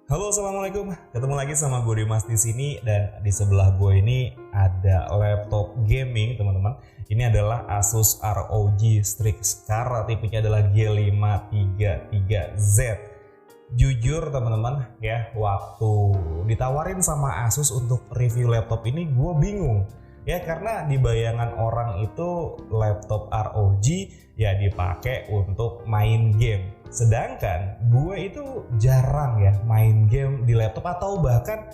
Halo, assalamualaikum. Ketemu lagi sama gue Dimas di sini dan di sebelah gue ini ada laptop gaming, teman-teman. Ini adalah Asus ROG Strix Scar, tipenya adalah G533Z. Jujur teman-teman ya, waktu ditawarin sama Asus untuk review laptop ini gue bingung. Ya karena di bayangan orang itu laptop ROG ya dipakai untuk main game. Sedangkan gue itu jarang ya main game di laptop, atau bahkan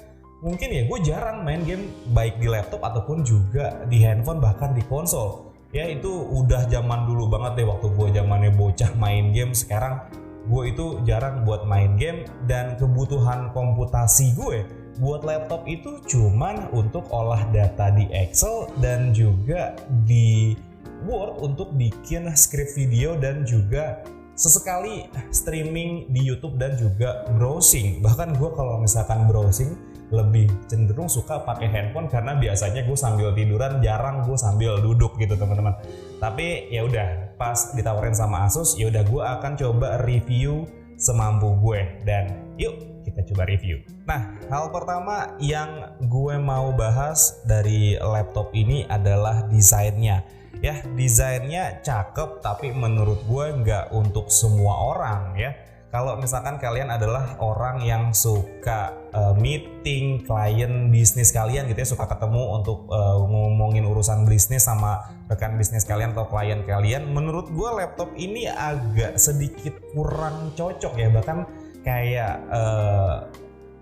mungkin ya gue jarang main game baik di laptop ataupun juga di handphone, bahkan di konsol. Ya itu udah zaman dulu banget deh, waktu gue zamannya bocah main game. Sekarang gue itu jarang buat main game, dan kebutuhan komputasi gue buat laptop itu cuman untuk olah data di Excel dan juga di Word untuk bikin script video dan juga sesekali streaming di YouTube dan juga browsing. Bahkan gue kalau misalkan browsing lebih cenderung suka pakai handphone karena biasanya gue sambil tiduran, jarang gue sambil duduk gitu teman-teman. Tapi ya udah, pas ditawarin sama Asus, ya udah gue akan coba review semampu gue, dan yuk kita coba review. Nah, hal pertama yang gue mau bahas dari laptop ini adalah desainnya. Ya, desainnya cakep, tapi menurut gue nggak untuk semua orang ya. Kalau misalkan kalian adalah orang yang suka meeting klien bisnis kalian gitu ya, suka ketemu untuk ngomongin urusan bisnis sama rekan bisnis kalian atau klien kalian, menurut gue laptop ini agak sedikit kurang cocok ya. Bahkan kayak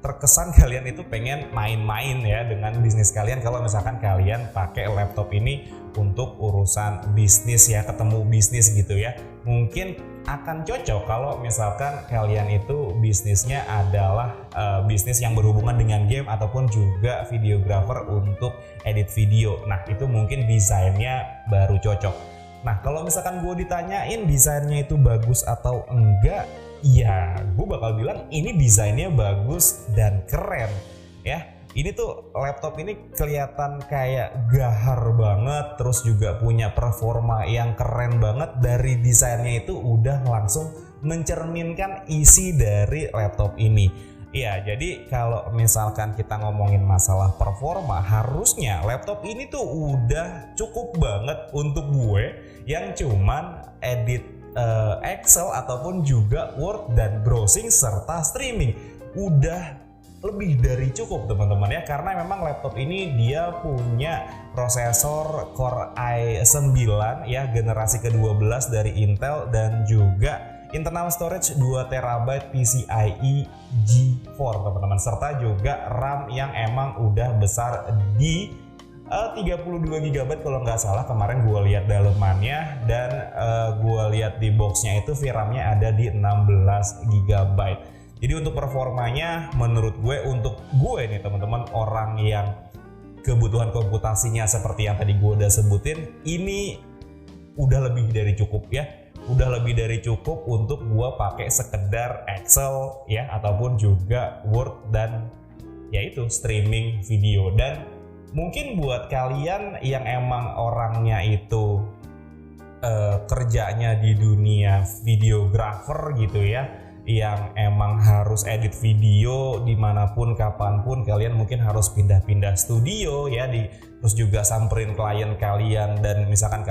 terkesan kalian itu pengen main-main ya dengan bisnis kalian kalau misalkan kalian pakai laptop ini untuk urusan bisnis ya, ketemu bisnis gitu ya. Mungkin akan cocok kalau misalkan kalian itu bisnisnya adalah bisnis yang berhubungan dengan game ataupun juga videographer untuk edit video. Nah, itu mungkin desainnya baru cocok. Nah, kalau misalkan gue ditanyain desainnya itu bagus atau enggak, ya gue bakal bilang ini desainnya bagus dan keren ya. Ini tuh laptop ini kelihatan kayak gahar banget, terus juga punya performa yang keren banget. Dari desainnya itu udah langsung mencerminkan isi dari laptop ini. Ya, jadi kalau misalkan kita ngomongin masalah performa, harusnya laptop ini tuh udah cukup banget untuk gue yang cuman edit Excel ataupun juga Word dan browsing serta streaming. Udah lebih dari cukup teman-teman ya, karena memang laptop ini dia punya prosesor Core i9 ya, generasi ke-12 dari Intel, dan juga internal storage 2TB PCIe G4 teman-teman, serta juga RAM yang emang udah besar di 32GB kalau nggak salah. Kemarin gue lihat dalemannya, dan gue lihat di boxnya itu VRAM-nya ada di 16GB. Jadi untuk performanya menurut gue, untuk gue nih teman-teman, orang yang kebutuhan komputasinya seperti yang tadi gue udah sebutin, ini udah lebih dari cukup ya. Udah lebih dari cukup untuk gue pakai sekedar Excel ya, ataupun juga Word dan yaitu streaming video. Dan mungkin buat kalian yang emang orangnya itu kerjanya di dunia videographer gitu ya, yang emang harus edit video dimanapun kapanpun, kalian mungkin harus pindah-pindah studio ya, terus juga samperin klien kalian, dan misalkan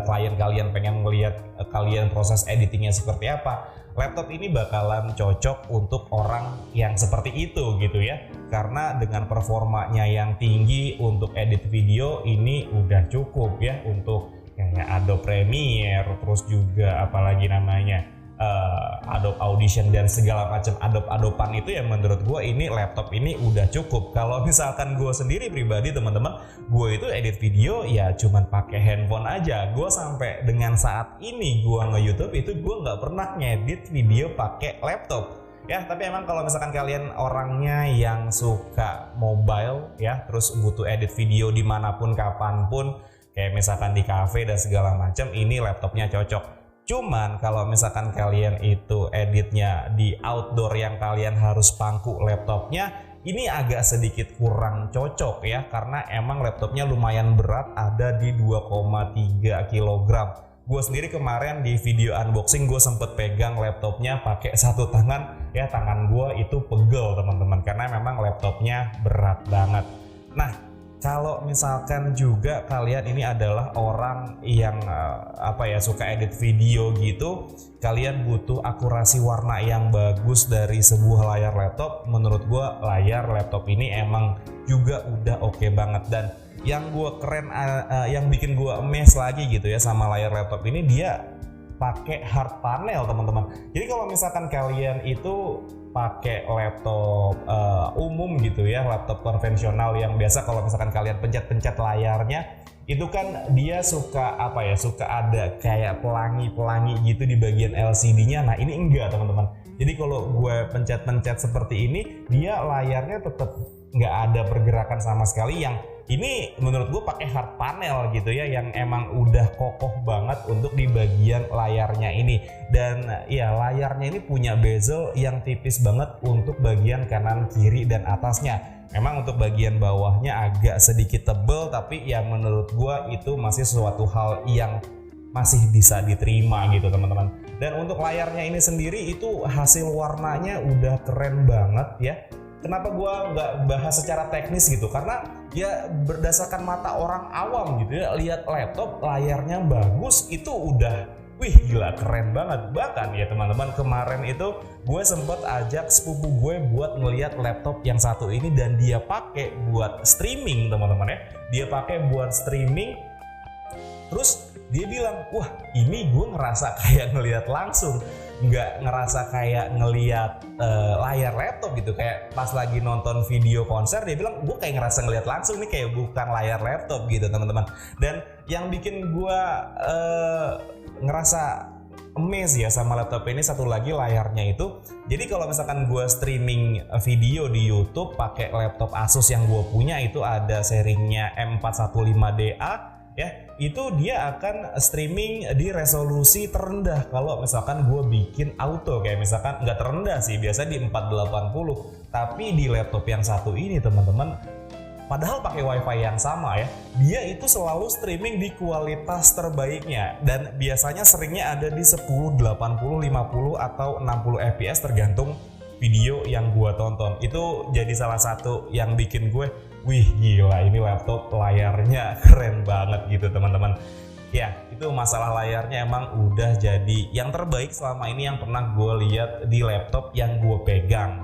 klien kalian pengen melihat kalian proses editingnya seperti apa, laptop ini bakalan cocok untuk orang yang seperti itu gitu ya. Karena dengan performanya yang tinggi untuk edit video ini udah cukup ya, untuk kayak Adobe Premiere, terus juga apalagi namanya Adobe Audition dan segala macam Adobe-Adopan itu, ya menurut gue ini laptop ini udah cukup. Kalau misalkan gue sendiri pribadi teman-teman, gue itu edit video ya cuman pakai handphone aja. Gue sampai dengan saat ini gue nge-YouTube itu gue nggak pernah ngedit video pakai laptop ya. Tapi emang kalau misalkan kalian orangnya yang suka mobile ya, terus butuh edit video dimanapun kapanpun, kayak misalkan di cafe dan segala macam, ini laptopnya cocok. Cuman kalau misalkan kalian itu editnya di outdoor yang kalian harus pangku laptopnya, ini agak sedikit kurang cocok ya, karena emang laptopnya lumayan berat, ada di 2,3 kg. Gue sendiri kemarin di video unboxing gue sempet pegang laptopnya pakai satu tangan, ya tangan gue itu pegel teman-teman, karena memang laptopnya berat banget. Nah, kalau misalkan juga kalian ini adalah orang yang suka edit video gitu, kalian butuh akurasi warna yang bagus dari sebuah layar laptop. Menurut gue layar laptop ini emang juga udah oke banget. Dan yang gue keren, yang bikin gue amazed lagi gitu ya sama layar laptop ini, dia pakai hard panel teman-teman. Jadi kalau misalkan kalian itu pakai laptop umum gitu ya, laptop konvensional yang biasa kalau misalkan kalian pencet-pencet layarnya itu kan dia suka suka ada kayak pelangi-pelangi gitu di bagian LCD-nya. Nah, ini enggak teman-teman. Jadi kalau gue pencet-pencet seperti ini, dia layarnya tetap nggak ada pergerakan sama sekali. Yang ini menurut gue pakai hard panel gitu ya, yang emang udah kokoh banget untuk di bagian layarnya ini. Dan ya layarnya ini punya bezel yang tipis banget untuk bagian kanan, kiri, dan atasnya. Memang untuk bagian bawahnya agak sedikit tebel, tapi ya menurut gue itu masih suatu hal yang masih bisa diterima gitu teman-teman. Dan untuk layarnya ini sendiri itu hasil warnanya udah keren banget ya. Kenapa gue nggak bahas secara teknis gitu? Karena ya berdasarkan mata orang awam gitu ya, lihat laptop layarnya bagus itu udah wih gila keren banget. Bahkan ya teman-teman, kemarin itu gue sempet ajak sepupu gue buat ngeliat laptop yang satu ini, dan dia pakai buat streaming teman-teman ya. Dia pakai buat streaming, terus dia bilang, wah ini gue ngerasa kayak ngeliat langsung, nggak ngerasa kayak ngeliat layar laptop gitu. Kayak pas lagi nonton video konser, dia bilang gue kayak ngerasa ngeliat langsung nih, kayak bukan layar laptop gitu teman-teman. Dan yang bikin gue ngerasa amazed ya sama laptop ini, satu lagi layarnya itu. Jadi kalau misalkan gue streaming video di YouTube pakai laptop Asus yang gue punya, itu ada serinya M415DA ya, itu dia akan streaming di resolusi terendah. Kalau misalkan gue bikin auto, kayak misalkan nggak terendah sih, biasa di 480. Tapi di laptop yang satu ini teman-teman, padahal pakai wifi yang sama ya, dia itu selalu streaming di kualitas terbaiknya, dan biasanya seringnya ada di 10, 80, 50 atau 60 fps tergantung video yang gue tonton. Itu jadi salah satu yang bikin gue, wih gila ini laptop layarnya keren banget gitu teman-teman. Ya, itu masalah layarnya emang udah jadi yang terbaik selama ini yang pernah gue lihat di laptop yang gue pegang.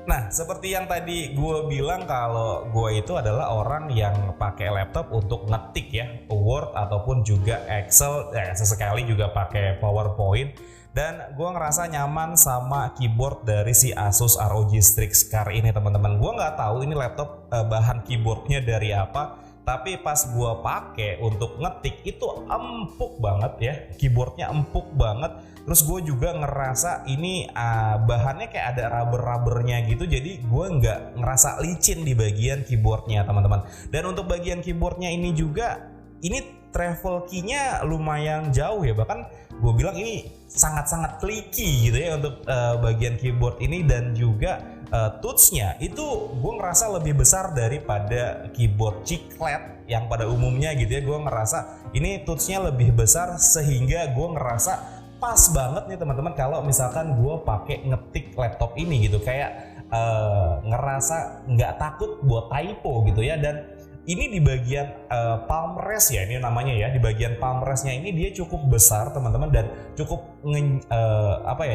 Nah, seperti yang tadi gue bilang, kalau gue itu adalah orang yang pakai laptop untuk ngetik ya, Word ataupun juga Excel, sesekali juga pakai PowerPoint. Dan gue ngerasa nyaman sama keyboard dari si Asus ROG Strix Car ini teman-teman. Gue nggak tahu ini laptop bahan keyboardnya dari apa, tapi pas gue pakai untuk ngetik itu empuk banget ya, keyboardnya empuk banget. Terus gue juga ngerasa ini bahannya kayak ada rubber-rubbernya gitu, jadi gue nggak ngerasa licin di bagian keyboardnya teman-teman. Dan untuk bagian keyboardnya ini juga, ini travel key-nya lumayan jauh ya, bahkan gue bilang ini sangat-sangat clicky gitu ya untuk bagian keyboard ini. Dan juga touch-nya itu gue ngerasa lebih besar daripada keyboard chiclet yang pada umumnya gitu ya. Gue ngerasa ini touch-nya lebih besar, sehingga gue ngerasa pas banget nih teman-teman kalau misalkan gue pakai ngetik laptop ini gitu, kayak ngerasa nggak takut buat typo gitu ya. Dan ini di bagian palm rest ya, ini namanya ya, di bagian palm restnya ini dia cukup besar teman-teman, dan cukup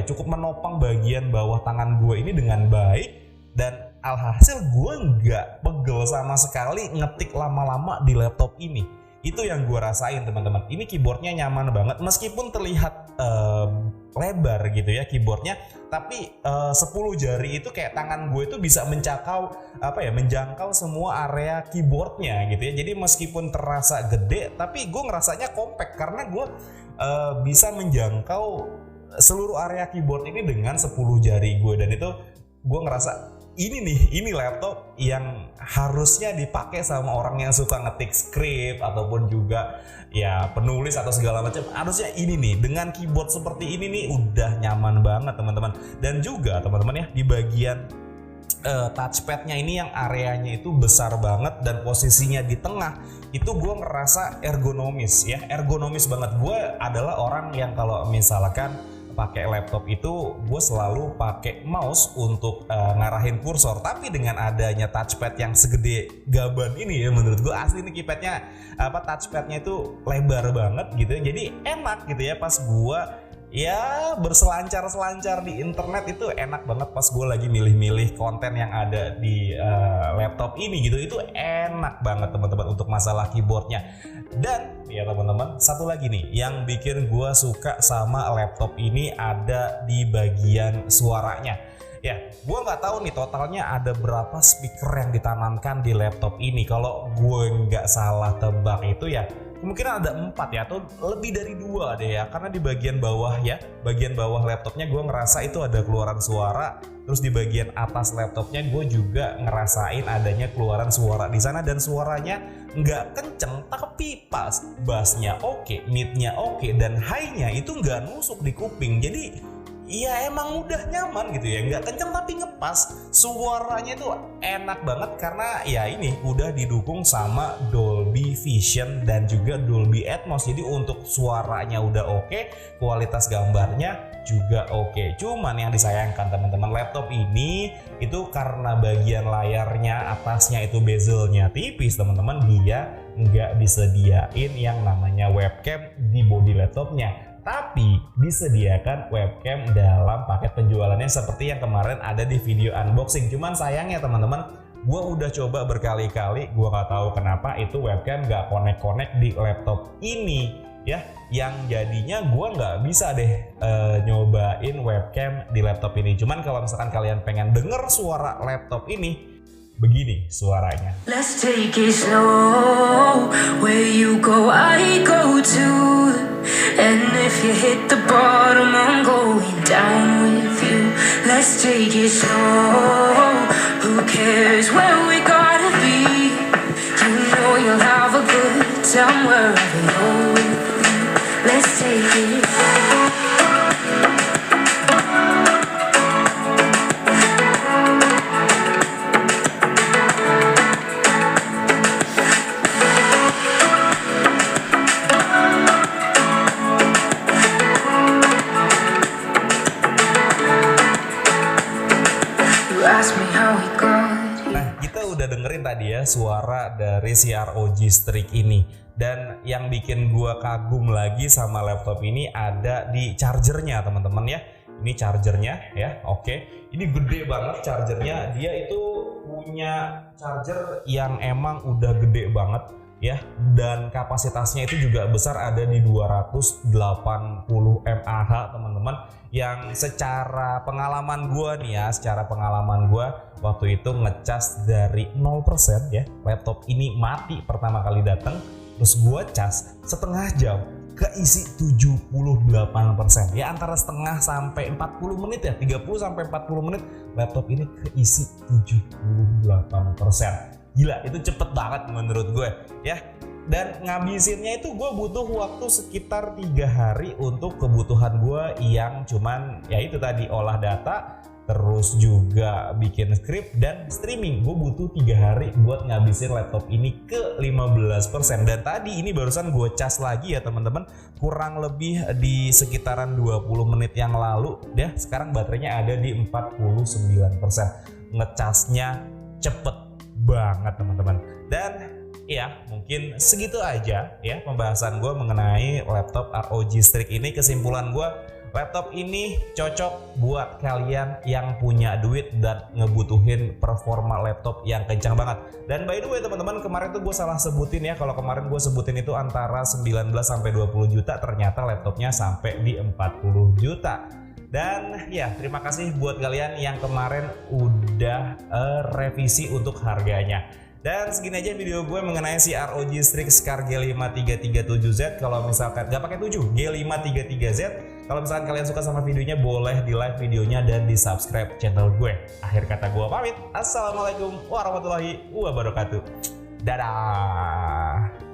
cukup menopang bagian bawah tangan gue ini dengan baik. Dan alhasil gue nggak pegel sama sekali ngetik lama-lama di laptop ini. Itu yang gue rasain teman-teman. Ini keyboardnya nyaman banget, meskipun terlihat lebar gitu ya keyboardnya, tapi 10 jari itu kayak tangan gue itu bisa menjangkau semua area keyboardnya gitu ya. Jadi meskipun terasa gede, tapi gue ngerasanya compact karena gue bisa menjangkau seluruh area keyboard ini dengan 10 jari gue. Dan itu gue ngerasa ini laptop yang harusnya dipakai sama orang yang suka ngetik skrip ataupun juga ya penulis atau segala macam. Harusnya ini nih, dengan keyboard seperti ini nih udah nyaman banget teman-teman. Dan juga teman-teman ya, di bagian touchpadnya ini yang areanya itu besar banget dan posisinya di tengah, itu gue ngerasa ergonomis ya, ergonomis banget. Gue adalah orang yang kalau misalkan pakai laptop itu gue selalu pakai mouse untuk ngarahin kursor, tapi dengan adanya touchpad yang segede gaban ini ya, menurut gue asli nih keypadnya touchpadnya itu lebar banget gitu, jadi enak gitu ya pas gue ya berselancar-selancar di internet. Itu enak banget pas gue lagi milih-milih konten yang ada di laptop ini gitu. Itu enak banget teman-teman untuk masalah keyboardnya. Dan ya teman-teman, satu lagi nih yang bikin gue suka sama laptop ini ada di bagian suaranya. Ya, gue nggak tahu nih totalnya ada berapa speaker yang ditanamkan di laptop ini. Kalau gue nggak salah tebak itu ya kemungkinan ada 4 ya, atau lebih dari 2 deh ya, karena di bagian bawah ya, bagian bawah laptopnya gue ngerasa itu ada keluaran suara. Terus di bagian atas laptopnya gue juga ngerasain adanya keluaran suara di sana, dan suaranya nggak kenceng tapi pas, bassnya oke, midnya oke, dan high-nya itu nggak nusuk di kuping. Jadi iya emang udah nyaman gitu ya, nggak kenceng tapi ngepas. Suaranya itu enak banget karena ya ini udah didukung sama Dolby Vision dan juga Dolby Atmos. Jadi untuk suaranya udah oke, kualitas gambarnya juga oke. Cuman yang disayangkan teman-teman, laptop ini itu karena bagian layarnya atasnya itu bezelnya tipis teman-teman, dia nggak disediain yang namanya webcam di bodi laptopnya. Tapi disediakan webcam dalam paket penjualannya seperti yang kemarin ada di video unboxing. Cuman sayangnya teman-teman, gue udah coba berkali-kali, gue gak tahu kenapa itu webcam gak connect di laptop ini ya. Yang jadinya gue gak bisa deh nyobain webcam di laptop ini. Cuman kalau misalkan kalian pengen denger suara laptop ini, begini suaranya. Let's take it slow. Where you go, I go too. And if you hit the bottom, I'm going down with you. Let's take it slow. Who cares where we gotta be? You know you'll have a good time wherever you're with me. Let's take it. Nah, kita udah dengerin tadi ya suara dari si ROG Strix ini. Dan yang bikin gua kagum lagi sama laptop ini ada di chargernya teman-teman ya. Ini chargernya ya, oke. Ini gede banget chargernya. Dia itu punya charger yang emang udah gede banget ya, dan kapasitasnya itu juga besar, ada di 280 mAh teman-teman. Yang secara pengalaman gua nih ya, secara pengalaman gua waktu itu ngecas dari 0% ya, laptop ini mati pertama kali datang, terus gua cas setengah jam keisi 78% ya, antara setengah sampai 40 menit ya, 30 sampai 40 menit laptop ini keisi 78%. Gila, itu cepet banget menurut gue ya. Dan ngabisinnya itu gue butuh waktu sekitar 3 hari untuk kebutuhan gue yang cuman ya itu tadi, olah data, terus juga bikin script dan streaming. Gue butuh 3 hari buat ngabisin laptop ini ke 15%. Dan tadi ini barusan gue cas lagi ya teman-teman, kurang lebih di sekitaran 20 menit yang lalu ya. Sekarang baterainya ada di 49%. Ngecasnya cepet banget teman-teman. Dan ya mungkin segitu aja ya pembahasan gue mengenai laptop ROG Strix ini. Kesimpulan gue, laptop ini cocok buat kalian yang punya duit dan ngebutuhin performa laptop yang kencang banget. Dan by the way teman-teman, kemarin tuh gue salah sebutin ya, kalau kemarin gue sebutin itu antara 19 sampai 20 juta, ternyata laptopnya sampai di 40 juta. Dan ya terima kasih buat kalian yang kemarin udah revisi untuk harganya. Dan segini aja video gue mengenai si ROG Strix Car G5337Z. Kalau misalkan nggak pakai 7, G533Z. Kalau misalkan kalian suka sama videonya, boleh di like videonya dan di subscribe channel gue. Akhir kata gue pamit. Assalamualaikum warahmatullahi wabarakatuh. Dadah.